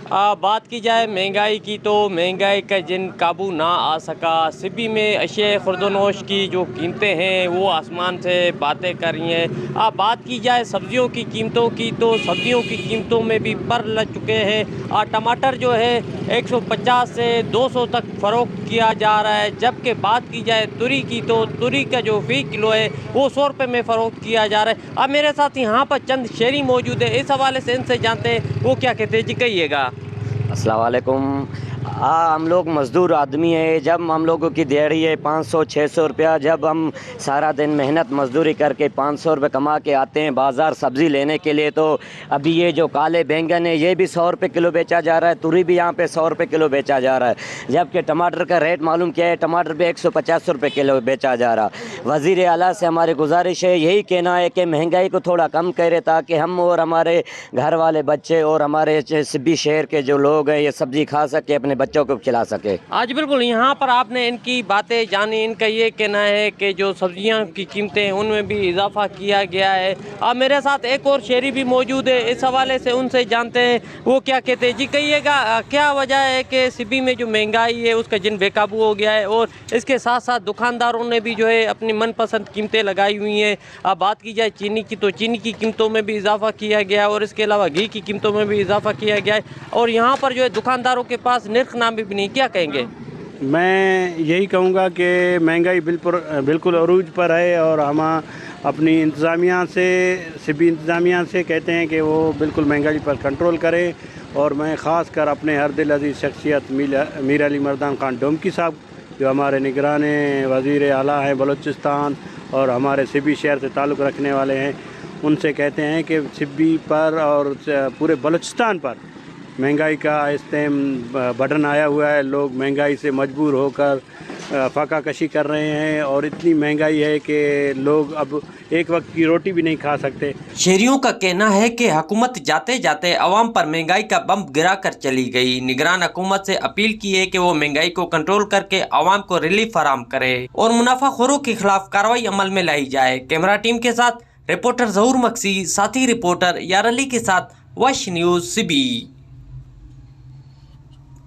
بات کی جائے مہنگائی کی تو مہنگائی کا جن قابو نہ آ سکا۔ سبی میں اشیاء خورد و نوش کی جو قیمتیں ہیں وہ آسمان سے باتیں کر رہی ہیں۔ بات کی جائے سبزیوں کی قیمتوں کی تو سبزیوں کی قیمتوں میں بھی پر لگ چکے ہیں۔ ٹماٹر جو ہے 150 سے 200 تک فروخت کیا جا رہا ہے، جبکہ بات کی جائے توری کی تو توری کا جو فی کلو ہے وہ 100 روپے میں فروخت کیا جا رہا ہے۔ اب میرے ساتھ یہاں پر چند شہری موجود ہیں، اس حوالے سے ان سے جانتے ہیں وہ کیا کہتے ہیں۔ جی کہیے گا۔ السلام علیکم۔ ہم لوگ مزدور آدمی ہیں، جب ہم لوگوں کی دیہڑی ہے 500-600 روپیہ، جب ہم سارا دن محنت مزدوری کر کے 500 روپے کما کے آتے ہیں بازار سبزی لینے کے لیے، تو ابھی یہ جو کالے بینگن ہے یہ بھی 100 روپے کلو بیچا جا رہا ہے، توری بھی یہاں پہ 100 روپے کلو بیچا جا رہا ہے، جبکہ ٹماٹر کا ریٹ معلوم کیا ہے، ٹماٹر بھی 150 روپے کلو بیچا جا رہا۔ وزیر اعلیٰ سے ہماری گزارش ہے، یہی کہنا ہے کہ مہنگائی کو تھوڑا کم کرے تاکہ ہم اور ہمارے گھر والے بچے اور ہمارے سبی شہر کے جو لوگ ہیں یہ سبزی کھا سکے، اپنے بچوں کو کھلا سکے۔ آج بالکل یہاں پر آپ نے ان کی باتیں جانی۔ ان کا یہ کہنا ہے کہ جو سبزیاں کی قیمتیں ان میں بھی اضافہ کیا گیا ہے۔ میرے ساتھ ایک اور شہری بھی موجود ہے، اس حوالے سے ان سے جانتے ہیں وہ کیا کہتے ہیں۔ جی کہیے گا، کیا وجہ ہے کہ سبی میں جو مہنگائی ہے اس کا جن بے قابو ہو گیا ہے، اور اس کے ساتھ ساتھ دکانداروں نے بھی جو ہے اپنی من پسند قیمتیں لگائی ہوئی ہیں۔ بات کی جائے چینی کی تو چینی کی قیمتوں میں بھی اضافہ کیا گیا ہے، اور اس کے علاوہ گھی کی قیمتوں میں بھی اضافہ کیا گیا ہے، اور یہاں پر جو ہے دکانداروں کے پاس نرخ نام بھی نہیں۔ کیا کہیں گے؟ میں یہی کہوں گا کہ مہنگائی بالکل عروج پر ہے، اور ہم اپنی انتظامیہ سے سبی انتظامیہ سے کہتے ہیں کہ وہ بالکل مہنگائی پر کنٹرول کرے، اور میں خاص کر اپنے ہر دل عزیز شخصیت میر علی مردان خان ڈومکی صاحب جو ہمارے نگران وزیر اعلیٰ ہیں بلوچستان اور ہمارے سبی شہر سے تعلق رکھنے والے ہیں، ان سے کہتے ہیں کہ سبی پر اور پورے بلوچستان پر مہنگائی کا اس ٹائم بٹن آیا ہوا ہے۔ لوگ مہنگائی سے مجبور ہو کر فاقہ کشی کر رہے ہیں، اور اتنی مہنگائی ہے کہ لوگ اب ایک وقت کی روٹی بھی نہیں کھا سکتے۔ شہریوں کا کہنا ہے کہ حکومت جاتے جاتے عوام پر مہنگائی کا بم گرا کر چلی گئی۔ نگران حکومت سے اپیل کی ہے کہ وہ مہنگائی کو کنٹرول کر کے عوام کو ریلیف فراہم کرے اور منافع خوروں کے خلاف کارروائی عمل میں لائی جائے۔ کیمرہ ٹیم کے ساتھ رپورٹر ظہور مکسی، ساتھی رپورٹر یار علی کے ساتھ وش نیوز سبی۔